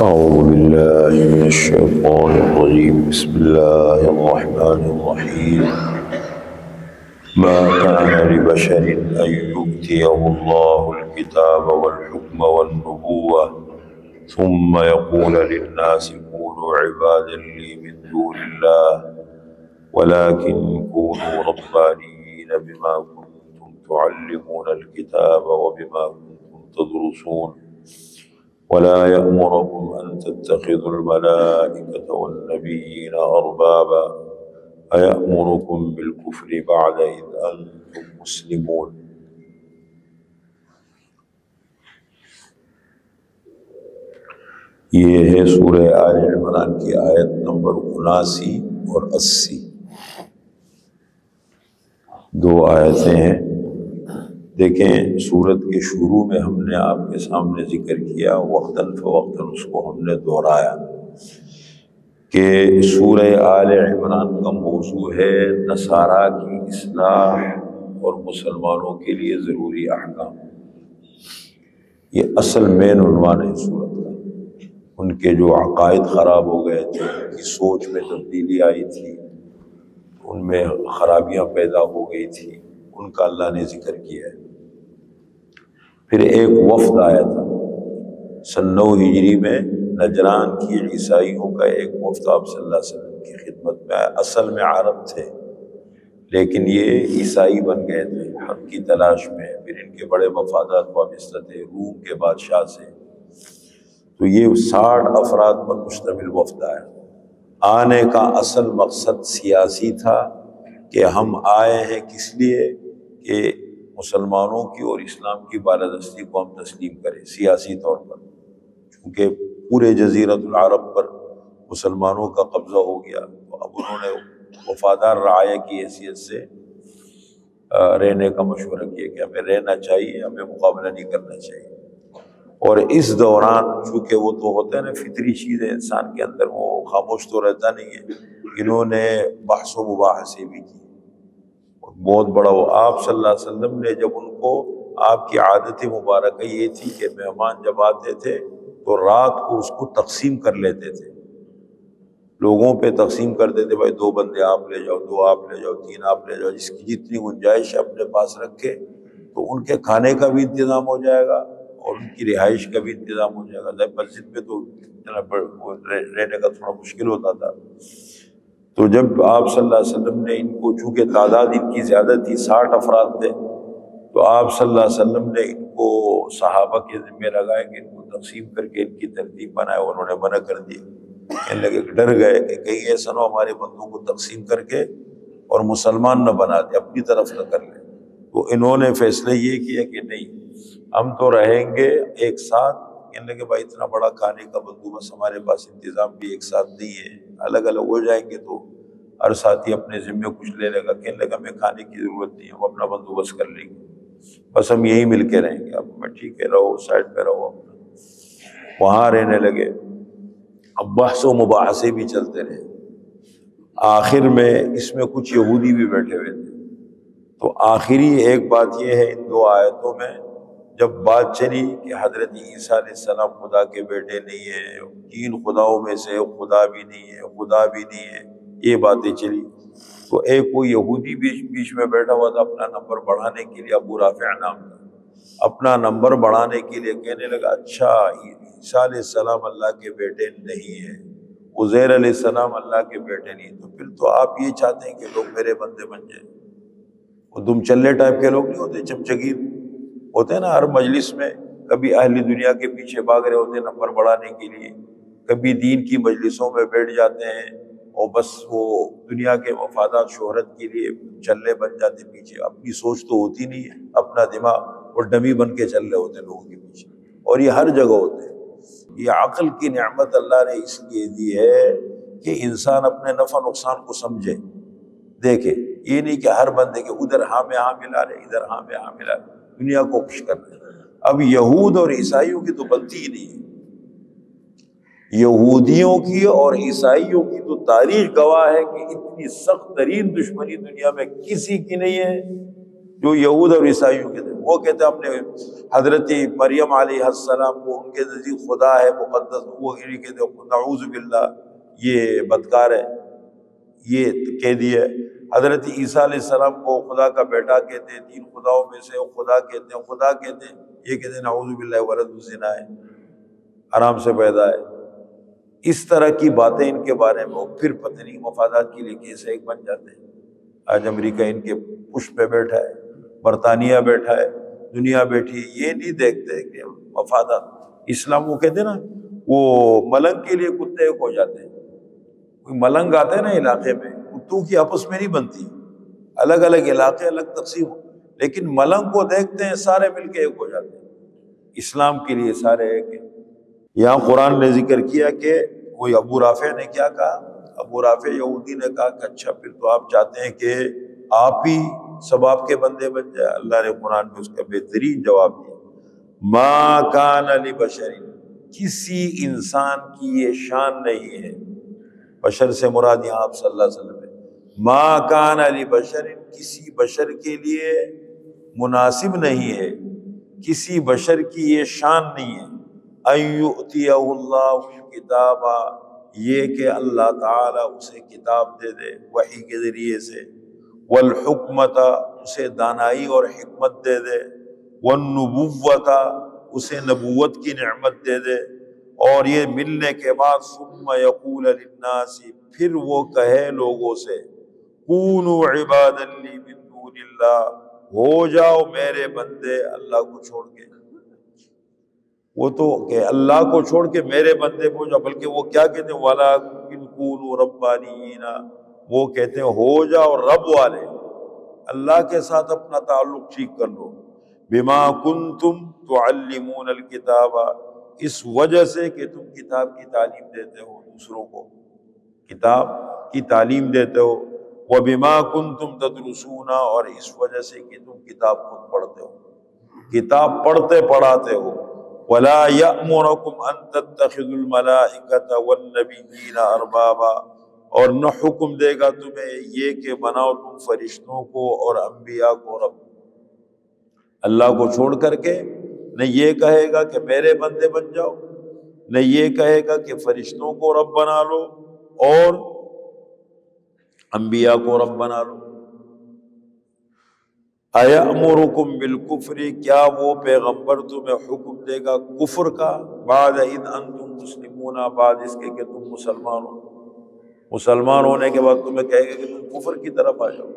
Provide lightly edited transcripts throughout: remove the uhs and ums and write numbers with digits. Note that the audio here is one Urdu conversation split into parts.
أعوذ بالله من الشيطان الرجيم بسم الله الرحمن الرحيم ما كان لبشر أن يؤتيه الله الكتاب والحكم والنبوة ثم يقول للناس كونوا عبادا لي من دون الله ولكن كونوا ربانيين بما كنتم تعلمون الكتاب وبما كنتم تدرسون ولا يأمركم أن تتخذوا الملائكة والنبيين أربابا أيأمركم بالكفر بعد إذ أنتم مسلمون۔ یہ ہے سورہ آل عمران کی آیت نمبر 79 اور 80، دو آیتیں ہیں۔ دیکھیں سورت کے شروع میں ہم نے آپ کے سامنے ذکر کیا، وقتاً فوقتاً اس کو ہم نے دہرایا کہ سورہ آل عمران کا موضوع ہے نصارہ کی اصلاح اور مسلمانوں کے لیے ضروری احکام۔ یہ اصل مین عنوان ہے سورت کا۔ ان کے جو عقائد خراب ہو گئے تھے، ان کی سوچ میں تبدیلی آئی تھی، ان میں خرابیاں پیدا ہو گئی تھی، ان کا اللہ نے ذکر کیا ہے۔ پھر ایک وفد آیا تھا سن 9 ہجری میں، نجران کی عیسائیوں کا ایک وفد آپ صلی اللہ علیہ وسلم کی خدمت میں آیا۔ اصل میں عرب تھے لیکن یہ عیسائی بن گئے تھے حق کی تلاش میں۔ پھر ان کے بڑے مفادات وابستہ تھے روم کے بادشاہ سے، تو یہ 60 افراد پر مشتمل وفد آیا۔ آنے کا اصل مقصد سیاسی تھا کہ ہم آئے ہیں کس لیے کہ مسلمانوں کی اور اسلام کی بالادستی کو ہم تسلیم کریں سیاسی طور پر، کیونکہ پورے جزیرۃ العرب پر مسلمانوں کا قبضہ ہو گیا، تو اب انہوں نے وفادار رعایا کی حیثیت سے رہنے کا مشورہ کیا کہ ہمیں رہنا چاہیے، ہمیں مقابلہ نہیں کرنا چاہیے۔ اور اس دوران چونکہ وہ تو ہوتا ہے نا فطری چیز ہے انسان کے اندر، وہ خاموش تو رہتا نہیں ہے، انہوں نے بحث و مباحثے بھی کی بہت بڑا۔ وہ آپ صلی اللہ علیہ وسلم نے جب ان کو، آپ کی عادت مبارکہ یہ تھی کہ مہمان جب آتے تھے تو رات کو اس کو تقسیم کر لیتے تھے، لوگوں پہ تقسیم کرتے تھے، بھائی 2 بندے آپ لے جاؤ، 2 آپ لے جاؤ، 3 آپ لے جاؤ، جس کی جتنی گنجائش اپنے پاس رکھے، تو ان کے کھانے کا بھی انتظام ہو جائے گا اور ان کی رہائش کا بھی انتظام ہو جائے گا۔ مسجد میں تو رہنے کا تھوڑا مشکل ہوتا تھا، تو جب آپ صلی اللہ علیہ وسلم نے ان کو، چونکہ تعداد ان کی زیادہ تھی 60 افراد تھے، تو آپ صلی اللہ علیہ وسلم نے ان کو صحابہ کے ذمہ لگائے کہ ان کو تقسیم کر کے ان کی ترتیب بنائے۔ انہوں نے منع کر دیا، کہنے لگے، ڈر گئے کہ کہیں ایسا نہ ہو ہمارے بندوں کو تقسیم کر کے اور مسلمان نہ بنا دے، اپنی طرف نہ کر لیں۔ تو انہوں نے فیصلہ یہ کیا کہ نہیں، ہم تو رہیں گے ایک ساتھ۔ کہنے لگے بھائی اتنا بڑا کھانے کا بندوبست ہمارے پاس انتظام بھی ایک ساتھ نہیں ہے، الگ الگ ہو جائیں گے تو ہر ساتھی اپنے ذمے کچھ لے لے گا۔ کہنے لگا ہمیں کھانے کی ضرورت نہیں ہے، ہم اپنا بندوبست کر لیں گے، بس ہم یہی مل کے رہیں گے۔ اب میں ٹھیک ہے، رہو سائڈ پہ رہو، اپنا وہاں رہنے لگے۔ اب بحث و مباحثے بھی چلتے رہے، آخر میں اس میں کچھ یہودی بھی بیٹھے ہوئے تھے۔ تو آخری ایک بات یہ ہے ان 2 آیتوں میں، جب بات چلی کہ حضرت عیسیٰ علیہ السلام خدا کے بیٹے نہیں ہیں، 3 خداؤں میں سے خدا بھی نہیں ہے، خدا بھی نہیں ہے، یہ باتیں چلی، تو ایک کوئی یہودی بیچ میں بیٹھا ہوا تھا اپنا نمبر بڑھانے کے لیے، ابو رافع نام تھا، اپنا نمبر بڑھانے کے لیے کہنے لگا اچھا عیسیٰ علیہ السلام اللہ کے بیٹے نہیں ہیں، عزیر علیہ السلام اللہ کے بیٹے نہیں، تو پھر تو آپ یہ چاہتے ہیں کہ لوگ میرے بندے بن جائیں۔ وہ دم چلے ٹائپ کے لوگ نہیں ہوتے، چمچگیر ہوتے ہیں نا ہر مجلس میں، کبھی اہل دنیا کے پیچھے بھاگ رہے ہوتے ہیں نمبر بڑھانے کے لیے، کبھی دین کی مجلسوں میں بیٹھ جاتے ہیں اور بس وہ دنیا کے مفادات شہرت کے لیے چلے بن جاتے پیچھے، اپنی سوچ تو ہوتی نہیں ہے، اپنا دماغ اور ڈمی بن کے چل رہے ہوتے ہیں لوگوں کے پیچھے، اور یہ ہر جگہ ہوتے ہیں۔ یہ عقل کی نعمت اللہ نے اس لیے دی ہے کہ انسان اپنے نفع نقصان کو سمجھے، دیکھے، یہ نہیں کہ ہر بندے کے ادھر ہاں میں ہاں ملا رہے، ادھر ہاں میں ہاں ملا رہے، دنیا کو خوش کر رہے۔ اب یہود اور عیسائیوں کی تو بنتی ہی نہیں ہے، یہودیوں کی اور عیسائیوں کی تو تاریخ گواہ ہے کہ اتنی سخت ترین دشمنی دنیا میں کسی کی نہیں ہے جو یہود اور عیسائیوں کے درمیان۔ وہ کہتے ہیں ہم نے حضرت مریم علیہ السلام کو ان کے نزدیک خدا ہے مقدس، وہ کہتے ہیں نعوذ باللہ یہ بدکار ہے، یہ کہہ دیا۔ حضرت عیسیٰ علیہ السلام کو خدا کا بیٹا کہتے ہیں، تین خداؤں میں سے خدا کہتے ہیں، خدا کہتے ہیں، یہ کہتے ہیں نعوذ باللہ ولد الزنا ہے، حرام سے پیدا ہے۔ اس طرح کی باتیں ان کے بارے میں، پھر پتہ نہیں مفادات کے لیے کیسے ایک بن جاتے ہیں۔ آج امریکہ ان کے پشت پہ بیٹھا ہے، برطانیہ بیٹھا ہے، دنیا بیٹھی ہے، یہ نہیں دیکھتے کہ مفادات۔ اسلام وہ کہتے ہیں نا، وہ ملنگ کے لیے کتے ایک ہو جاتے ہیں۔ کوئی ملنگ آتے ہیں نا علاقے میں، کتوں کی آپس میں نہیں بنتی، الگ الگ علاقے الگ تقسیم ہو، لیکن ملنگ کو دیکھتے ہیں سارے مل کے ایک ہو جاتے ہیں۔ اسلام کے لیے سارے ایک ہیں۔ یہاں قرآن نے ذکر کیا کہ وہی ابو رافع نے کیا کہا، ابو رافع یہودی نے کہا کہ اچھا پھر تو آپ چاہتے ہیں کہ آپ ہی سب آپ کے بندے بن جائے۔ اللہ نے قرآن میں اس کا بہترین جواب دیا، ما کان لبشر، کسی انسان کی یہ شان نہیں ہے، بشر سے مراد یہاں آپ صلی اللہ علیہ وسلم ہے، ما کان لبشر، کسی بشر کے لیے مناسب نہیں ہے، کسی بشر کی یہ شان نہیں ہے، ان یؤتیہ اللہ الکتاب، یہ کہ اللہ تعالیٰ اسے کتاب دے دے وحی کے ذریعے سے، والحکمت، اسے دانائی اور حکمت دے دے، والنبوت، اسے نبوت کی نعمت دے دے، اور یہ ملنے کے بعد ثم یقول للناس، پھر وہ کہے لوگوں سے، کونوا عبادا لی من دون اللہ، ہو جاؤ میرے بندے اللہ کو چھوڑ کے۔ وہ تو کہ اللہ کو چھوڑ کے میرے بندے کو جاؤ، بلکہ وہ کیا کہتے ہیں، وَلَٰكِن كُونُوا رَبَّانِيِّينَ، وہ کہتے ہیں ہو جاؤ رب والے، اللہ کے ساتھ اپنا تعلق ٹھیک کر لو، بما کنتم تعلمون الکتاب، اس وجہ سے کہ تم کتاب کی تعلیم دیتے ہو دوسروں کو، کتاب کی تعلیم دیتے ہو، وبما کنتم تدرسون، اور اس وجہ سے کہ تم کتاب خود پڑھتے ہو، کتاب پڑھتے پڑھاتے ہو، ولا یأمرکم ان تتخذوا الملائکۃ والنبیین اربابا، اور نہ حکم دے گا تمہیں یہ کہ بناؤ تم فرشتوں کو اور انبیاء کو رب، اللہ کو چھوڑ کر کے نہ یہ کہے گا کہ میرے بندے بن جاؤ، نہ یہ کہے گا کہ فرشتوں کو رب بنا لو اور انبیاء کو رب بنا لو۔ ایامرکم بالکفر، کیا وہ پیغمبر تمہیں حکم دے گا کفر کا، بعد اذ انتم مسلمون، بعد اس کے کہ تم مسلمان ہو، مسلمان ہونے کے بعد تمہیں کہے گا کہ تم کفر کی طرف آ جاؤ۔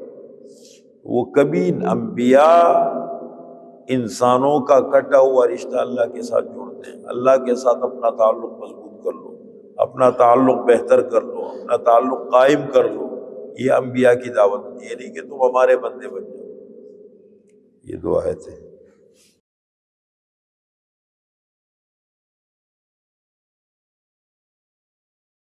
وہ کبھی انبیاء انسانوں کا کٹا ہوا رشتہ اللہ کے ساتھ جوڑتے ہیں، اللہ کے ساتھ اپنا تعلق مضبوط کر لو، اپنا تعلق بہتر کر لو، اپنا تعلق قائم کر لو، یہ انبیاء کی دعوت، یہ نہیں کہ تم ہمارے بندے بن جاؤ۔ یہ دو آیتیں ہیں۔